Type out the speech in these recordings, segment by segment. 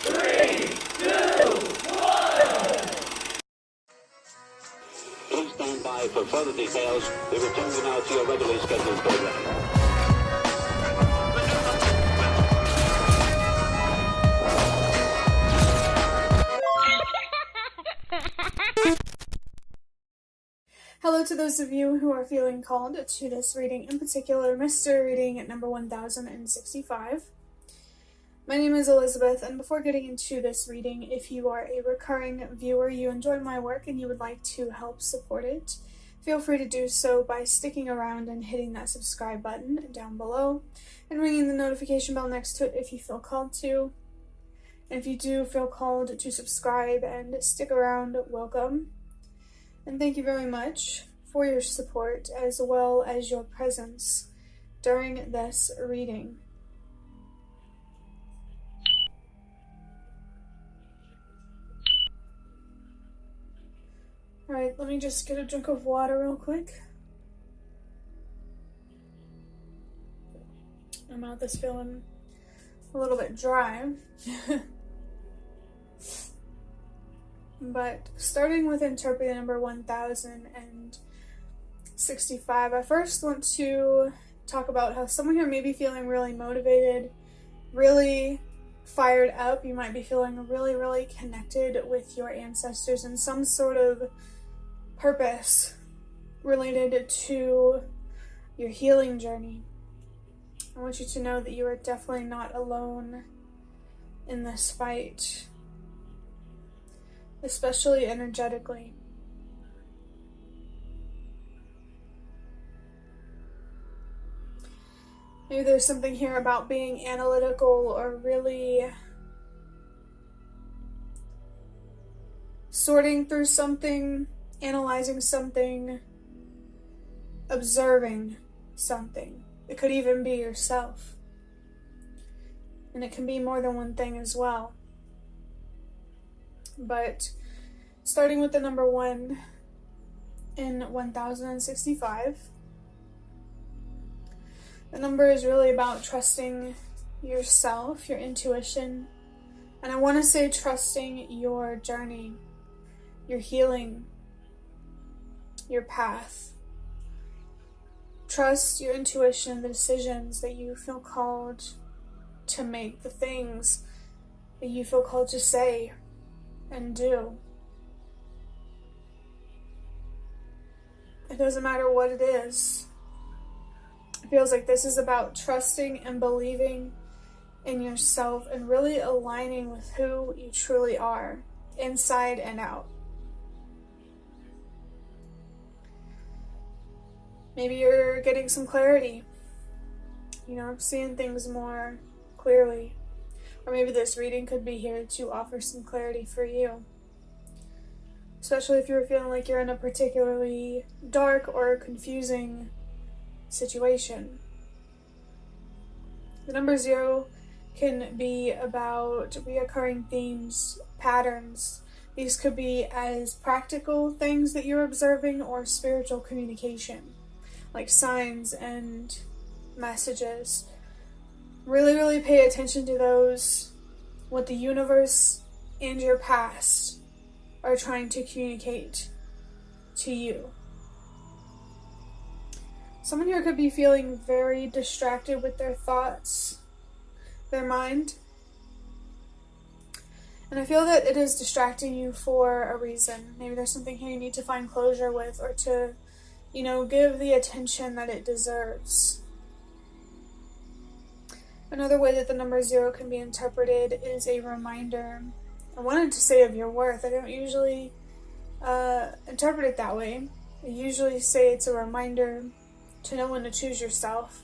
3, 2, 1. Please stand by for further details. We return you now to your regularly scheduled program. Hello to those of you who are feeling called to this reading, in particular, mystery reading at number 1065. My name is Elizabeth, and before getting into this reading, if you are a recurring viewer, you enjoy my work, and you would like to help support it, feel free to do so by sticking around and hitting that subscribe button down below, and ringing the notification bell next to it if you feel called to. And if you do feel called to subscribe and stick around, welcome. And thank you very much for your support as well as your presence during this reading. Alright, let me just get a drink of water real quick. My mouth is feeling a little bit dry. But starting with interpreting number 1065, I first want to talk about how someone here may be feeling really motivated, really fired up. You might be feeling really, really connected with your ancestors in some sort of purpose related to your healing journey. I want you to know that you are definitely not alone in this fight, especially energetically. Maybe there's something here about being analytical or really sorting through something, analyzing something, observing something. It could even be yourself. And it can be more than one thing as well. But starting with the number 1 in 1065, the number is really about trusting yourself, your intuition, and I want to say trusting your journey, your healing, your path. Trust your intuition, the decisions that you feel called to make, the things that you feel called to say and do. It doesn't matter what it is. It feels like this is about trusting and believing in yourself and really aligning with who you truly are, inside and out. Maybe you're getting some clarity. I'm seeing things more clearly. Or maybe this reading could be here to offer some clarity for you. Especially if you're feeling like you're in a particularly dark or confusing situation. The number 0 can be about reoccurring themes, patterns. These could be as practical things that you're observing or spiritual communication, like signs and messages. Really, really pay attention to those, what the universe and your past are trying to communicate to you. Someone here could be feeling very distracted with their thoughts, their mind. And I feel that it is distracting you for a reason. Maybe there's something here you need to find closure with, or to, give the attention that it deserves. Another way that the number 0 can be interpreted is a reminder. I wanted to say of your worth. I don't usually interpret it that way. I usually say it's a reminder to know when to choose yourself,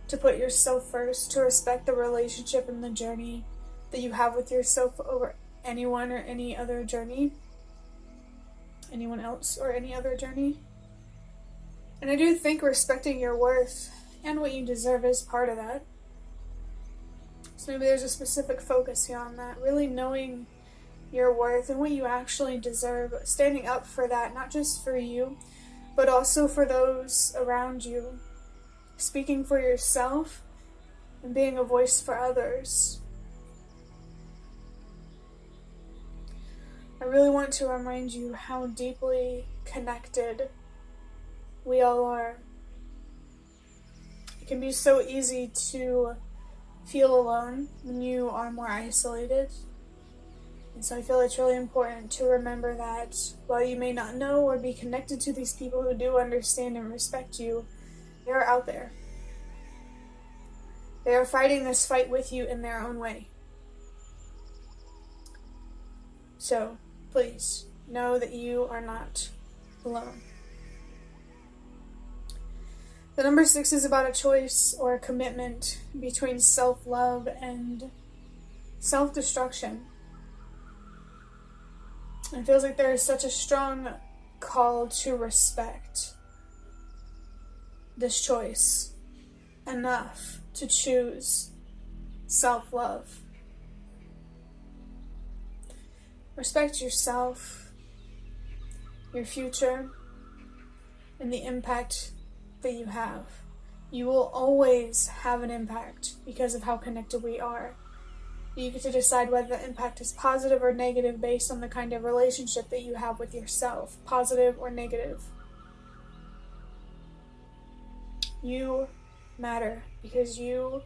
to put yourself first, to respect the relationship and the journey that you have with yourself over anyone or any other journey, anyone else or any other journey. And I do think respecting your worth and what you deserve is part of that. So maybe there's a specific focus here on that, really knowing your worth and what you actually deserve, standing up for that, not just for you, but also for those around you, speaking for yourself and being a voice for others. I really want to remind you how deeply connected we all are. It can be so easy to feel alone when you are more isolated. And so I feel it's really important to remember that while you may not know or be connected to these people who do understand and respect you, they are out there. They are fighting this fight with you in their own way. So, please, know that you are not alone. The number 6 is about a choice or a commitment between self-love and self-destruction. It feels like there is such a strong call to respect this choice enough to choose self-love. Respect yourself, your future, and the impact that you have. You will always have an impact because of how connected we are. You get to decide whether the impact is positive or negative based on the kind of relationship that you have with yourself, positive or negative. You matter because you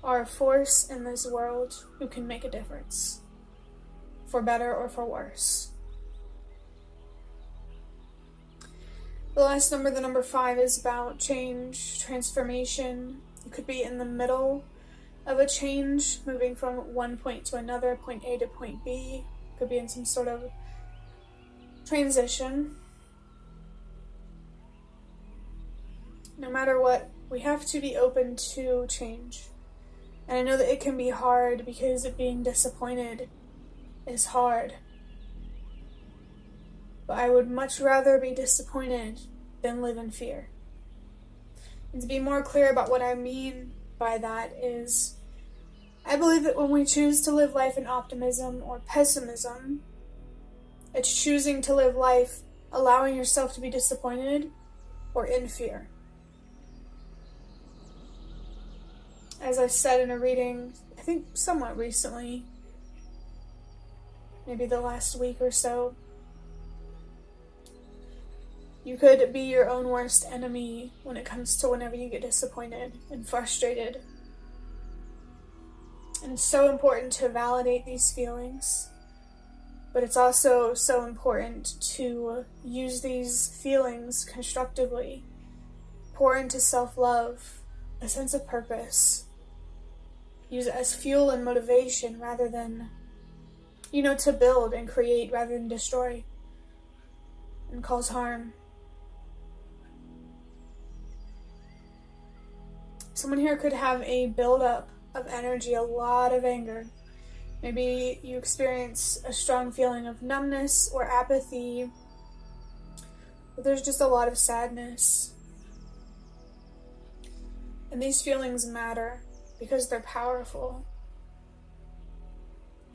are a force in this world who can make a difference, for better or for worse. The last number, the number 5, is about change, transformation. You could be in the middle of a change, moving from one point to another, point A to point B. Could be in some sort of transition. No matter what, we have to be open to change. And I know that it can be hard because being disappointed is hard. But I would much rather be disappointed than live in fear. And to be more clear about what I mean by that is, I believe that when we choose to live life in optimism or pessimism, it's choosing to live life allowing yourself to be disappointed or in fear. As I said in a reading, I think somewhat recently, maybe the last week or so, you could be your own worst enemy when it comes to whenever you get disappointed and frustrated. And it's so important to validate these feelings, but it's also so important to use these feelings constructively, pour into self-love, a sense of purpose, use it as fuel and motivation rather than, to build and create rather than destroy and cause harm. Someone here could have a buildup of energy, a lot of anger. Maybe you experience a strong feeling of numbness or apathy, but there's just a lot of sadness. And these feelings matter because they're powerful.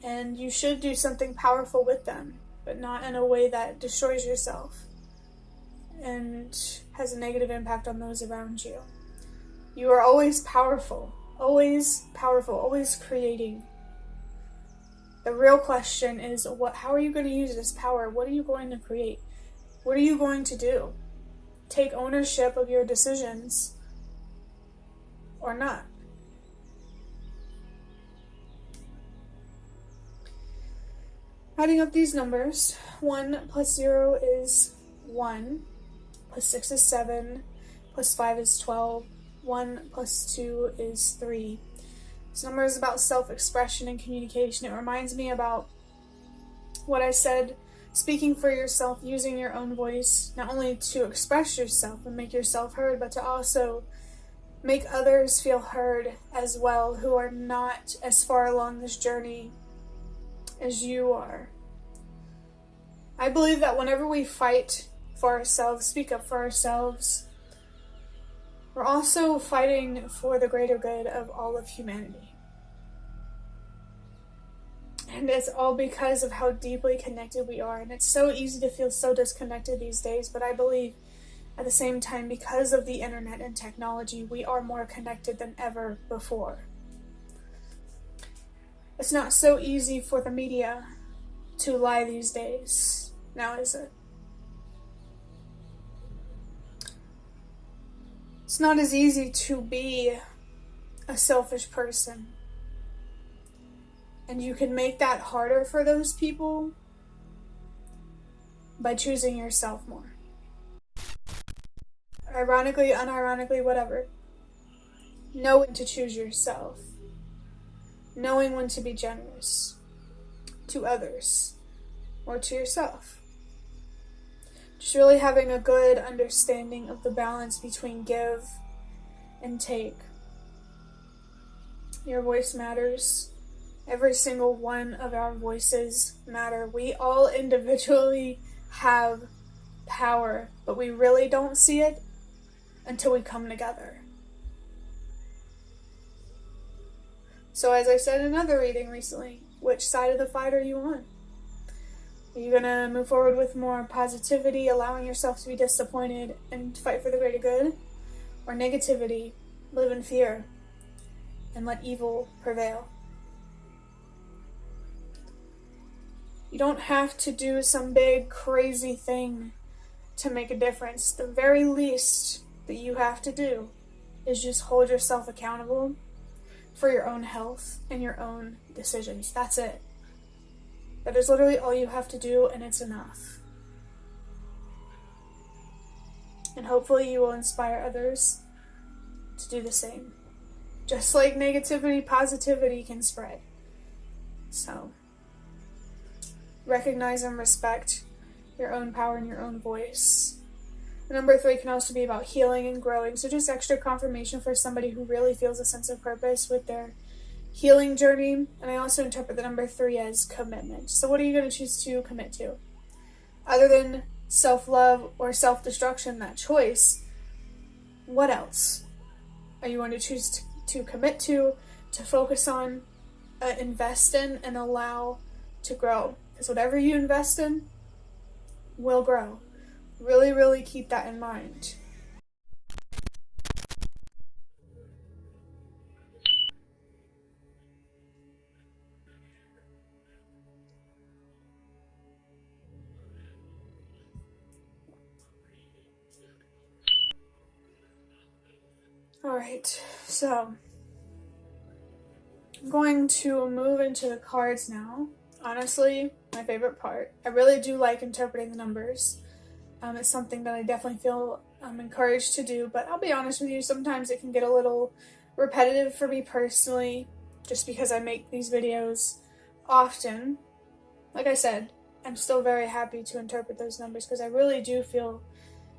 And you should do something powerful with them, but not in a way that destroys yourself and has a negative impact on those around you. You are always powerful, always creating. The real question is, how are you going to use this power? What are you going to create? What are you going to do? Take ownership of your decisions or not. Adding up these numbers, 1 plus 0 is 1, plus 6 is 7, plus 5 is 12, 1 plus 2 is 3. This number is about self-expression and communication. It reminds me about what I said, speaking for yourself, using your own voice, not only to express yourself and make yourself heard, but to also make others feel heard as well, who are not as far along this journey as you are. I believe that whenever we fight for ourselves, speak up for ourselves, we're also fighting for the greater good of all of humanity. And it's all because of how deeply connected we are. And it's so easy to feel so disconnected these days, but I believe at the same time, because of the internet and technology, we are more connected than ever before. It's not so easy for the media to lie these days. Now is it? It's not as easy to be a selfish person. And you can make that harder for those people by choosing yourself more. Ironically, unironically, whatever. Know when to choose yourself. Knowing when to be generous to others or to yourself. Just really having a good understanding of the balance between give and take. Your voice matters. Every single one of our voices matter. We all individually have power, but we really don't see it until we come together. So as I said in another reading recently, which side of the fight are you on? Are you going to move forward with more positivity, allowing yourself to be disappointed and fight for the greater good? Or negativity, live in fear, and let evil prevail? You don't have to do some big crazy thing to make a difference. The very least that you have to do is just hold yourself accountable for your own health and your own decisions. That's it. That is literally all you have to do, and it's enough. And hopefully you will inspire others to do the same. Just like negativity, positivity can spread. So, recognize and respect your own power and your own voice. Number 3 can also be about healing and growing. So just extra confirmation for somebody who really feels a sense of purpose with their healing journey. And I also interpret the number 3 as commitment. So what are you going to choose to commit to? Other than self-love or self-destruction, that choice, what else are you going to choose to commit to focus on, invest in, and allow to grow? Because whatever you invest in will grow. Really, really keep that in mind. Alright, so I'm going to move into the cards now. Honestly, my favorite part. I really do like interpreting the numbers. It's something that I definitely feel encouraged to do, but I'll be honest with you, sometimes it can get a little repetitive for me personally, just because I make these videos often. Like I said, I'm still very happy to interpret those numbers because I really do feel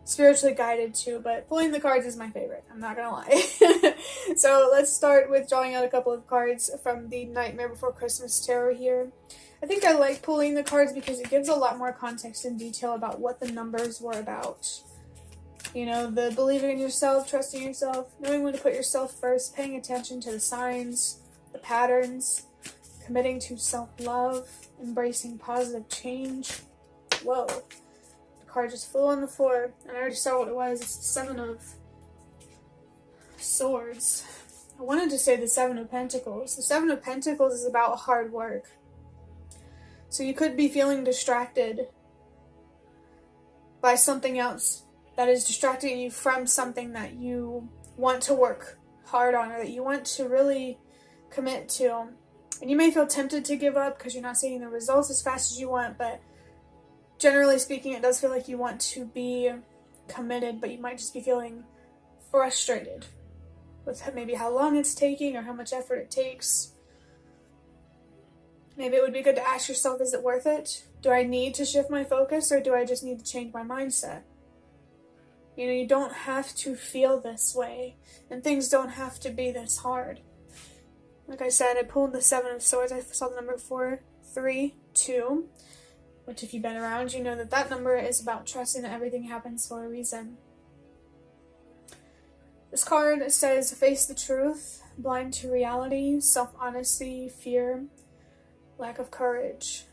spiritually guided to, but pulling the cards is my favorite, I'm not gonna lie. So let's start with drawing out a couple of cards from the Nightmare Before Christmas Tarot here. I think I like pulling the cards because it gives a lot more context and detail about what the numbers were about. You know, the believing in yourself, trusting yourself, knowing when to put yourself first, paying attention to the signs, the patterns, committing to self-love, embracing positive change. Whoa. The card just flew on the floor, and I already saw what it was. It's the 7 of Swords. I wanted to say the 7 of Pentacles. The 7 of Pentacles is about hard work. So you could be feeling distracted by something else that is distracting you from something that you want to work hard on or that you want to really commit to. And you may feel tempted to give up because you're not seeing the results as fast as you want, but generally speaking, it does feel like you want to be committed, but you might just be feeling frustrated with maybe how long it's taking or how much effort it takes. Maybe it would be good to ask yourself, is it worth it? Do I need to shift my focus, or do I just need to change my mindset? You know, you don't have to feel this way, and things don't have to be this hard. Like I said, I pulled the 7 of Swords. I saw the number 4, 3, 2, which if you've been around, you know that that number is about trusting that everything happens for a reason. This card says, face the truth, blind to reality, self-honesty, fear, lack of courage.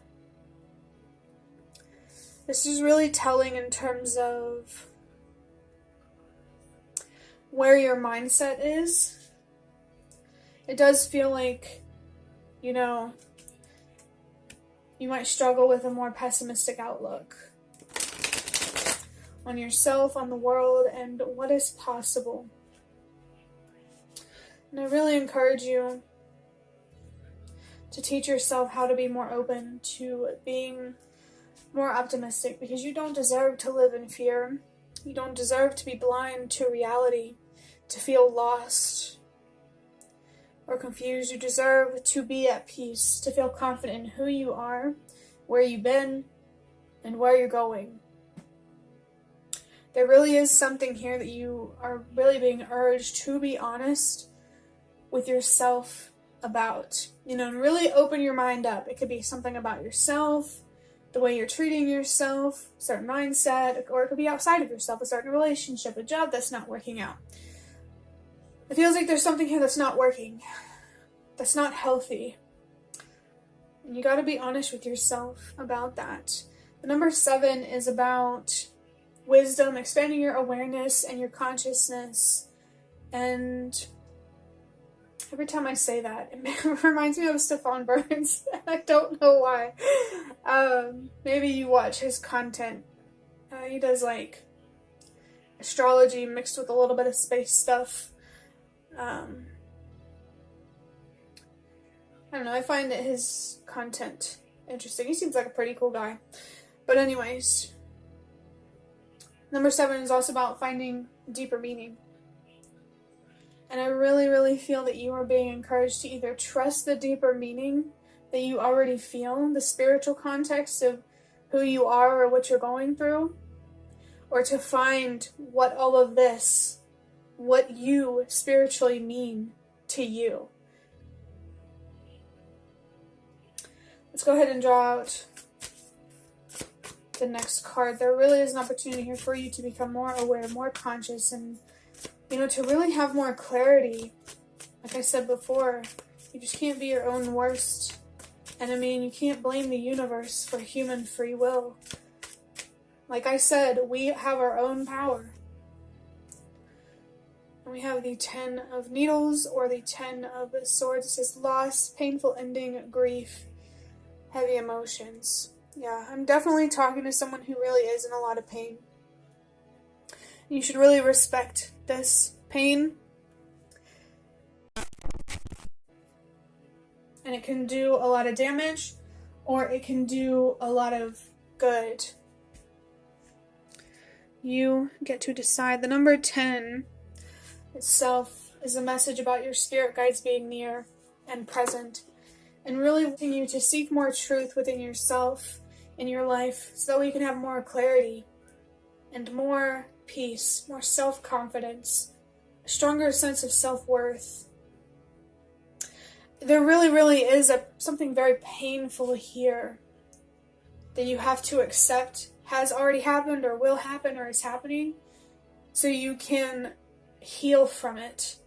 This is really telling in terms of where your mindset is. It does feel like, you You might struggle with a more pessimistic outlook on yourself, on the world, and what is possible. And I really encourage you to teach yourself how to be more open to being more optimistic, because you don't deserve to live in fear. You don't deserve to be blind to reality, to feel lost or confused. You deserve to be at peace, to feel confident in who you are, where you've been, and where you're going. There really is something here that you are really being urged to be honest with yourself about, and really open your mind up. It could be something about yourself, the way you're treating yourself, a certain mindset, or it could be outside of yourself, a certain relationship, a job that's not working out. It feels like there's something here that's not working, that's not healthy. And you got to be honest with yourself about that. The number 7 is about wisdom, expanding your awareness and your consciousness. And every time I say that, it reminds me of Stephon Burns. I don't know why. Maybe you watch his content. He does like astrology mixed with a little bit of space stuff. I don't know, I find that his content interesting. He seems like a pretty cool guy. But anyways, number 7 is also about finding deeper meaning. And I really, really feel that you are being encouraged to either trust the deeper meaning that you already feel, the spiritual context of who you are or what you're going through, or to find what all of this, what you spiritually mean to you. Let's go ahead and draw out the next card. There really is an opportunity here for you to become more aware, more conscious, and to really have more clarity. Like I said before, you just can't be your own worst enemy, and you can't blame the universe for human free will. Like I said, we have our own power. And we have the 10 of Needles, or the 10 of Swords. It says loss, painful ending, grief, heavy emotions. Yeah, I'm definitely talking to someone who really is in a lot of pain. You should really respect this pain. And it can do a lot of damage, or it can do a lot of good. You get to decide. The number 10 itself is a message about your spirit guides being near and present, and really wanting you to seek more truth within yourself in your life, so that you can have more clarity and more peace, more self-confidence, a stronger sense of self-worth. There really, really is something very painful here that you have to accept has already happened, or will happen, or is happening, so you can heal from it,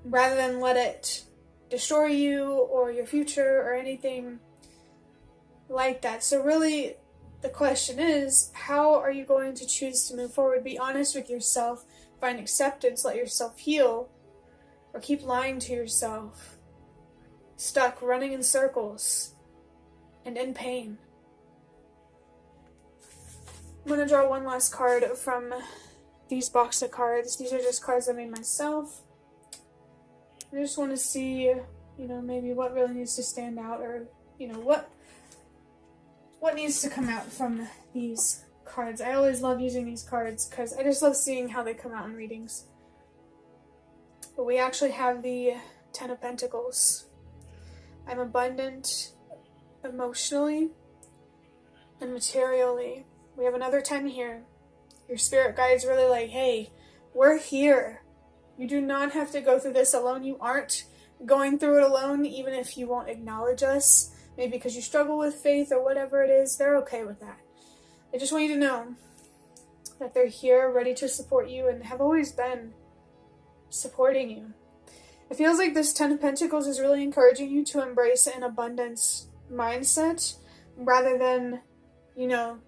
rather than let it destroy you or your future or anything like that. So really, the question is, how are you going to choose to move forward? Be honest with yourself, find acceptance, let yourself heal, or keep lying to yourself, stuck running in circles and in pain. I'm going to draw one last card from these box of cards. These are just cards I made myself. I just want to see, maybe what really needs to stand out, or, what needs to come out from these cards. I always love using these cards because I just love seeing how they come out in readings. But we actually have the 10 of Pentacles. I'm abundant emotionally and materially. We have another 10 here. Your spirit guide's really like, hey, we're here. You do not have to go through this alone. You aren't going through it alone, even if you won't acknowledge us. Maybe because you struggle with faith or whatever it is, they're okay with that. I just want you to know that they're here, ready to support you, and have always been supporting you. It feels like this 10 of Pentacles is really encouraging you to embrace an abundance mindset, rather than,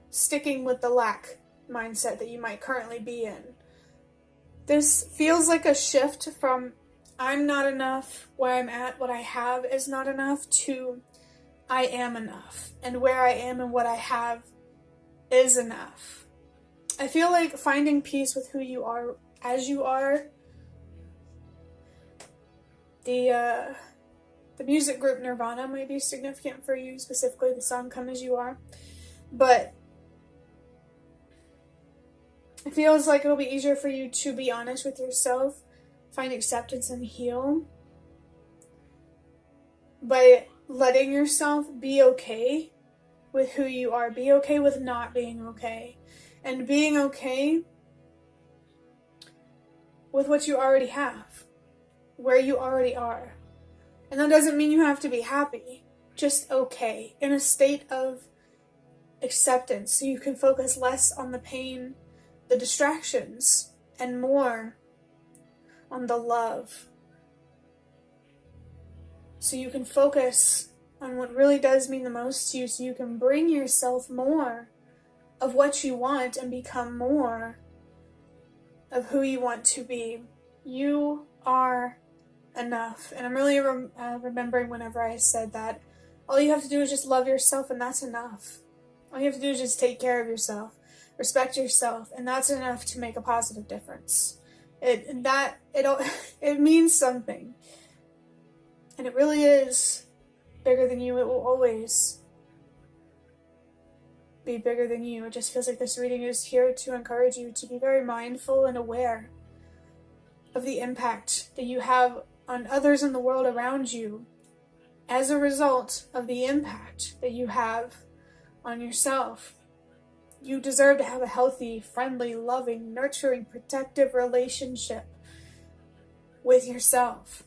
sticking with the lack mindset that you might currently be in. This feels like a shift from I'm not enough, where I'm at, what I have is not enough, to I am enough, and where I am and what I have is enough. I feel like finding peace with who you are as you are. The music group Nirvana might be significant for you, specifically the song Come As You Are. But it feels like it'll be easier for you to be honest with yourself, find acceptance and heal by letting yourself be okay with who you are. Be okay with not being okay. And being okay with what you already have, where you already are. And that doesn't mean you have to be happy, just okay, in a state of acceptance, so you can focus less on the pain, the distractions, and more on the love. So you can focus on what really does mean the most to you, so you can bring yourself more of what you want and become more of who you want to be. You are enough. And I'm really remembering whenever I said that, all you have to do is just love yourself, and that's enough. All you have to do is just take care of yourself, respect yourself, and that's enough to make a positive difference. It means something. And it really is bigger than you. It will always be bigger than you. It just feels like this reading is here to encourage you to be very mindful and aware of the impact that you have on others in the world around you as a result of the impact that you have on yourself. You deserve to have a healthy, friendly, loving, nurturing, protective relationship with yourself.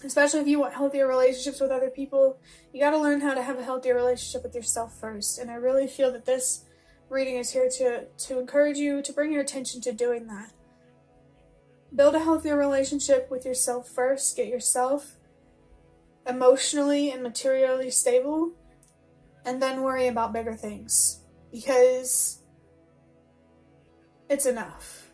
Especially if you want healthier relationships with other people, you got to learn how to have a healthier relationship with yourself first. And I really feel that this reading is here to encourage you to bring your attention to doing that. Build a healthier relationship with yourself first. Get yourself emotionally and materially stable, and then worry about bigger things, because it's enough.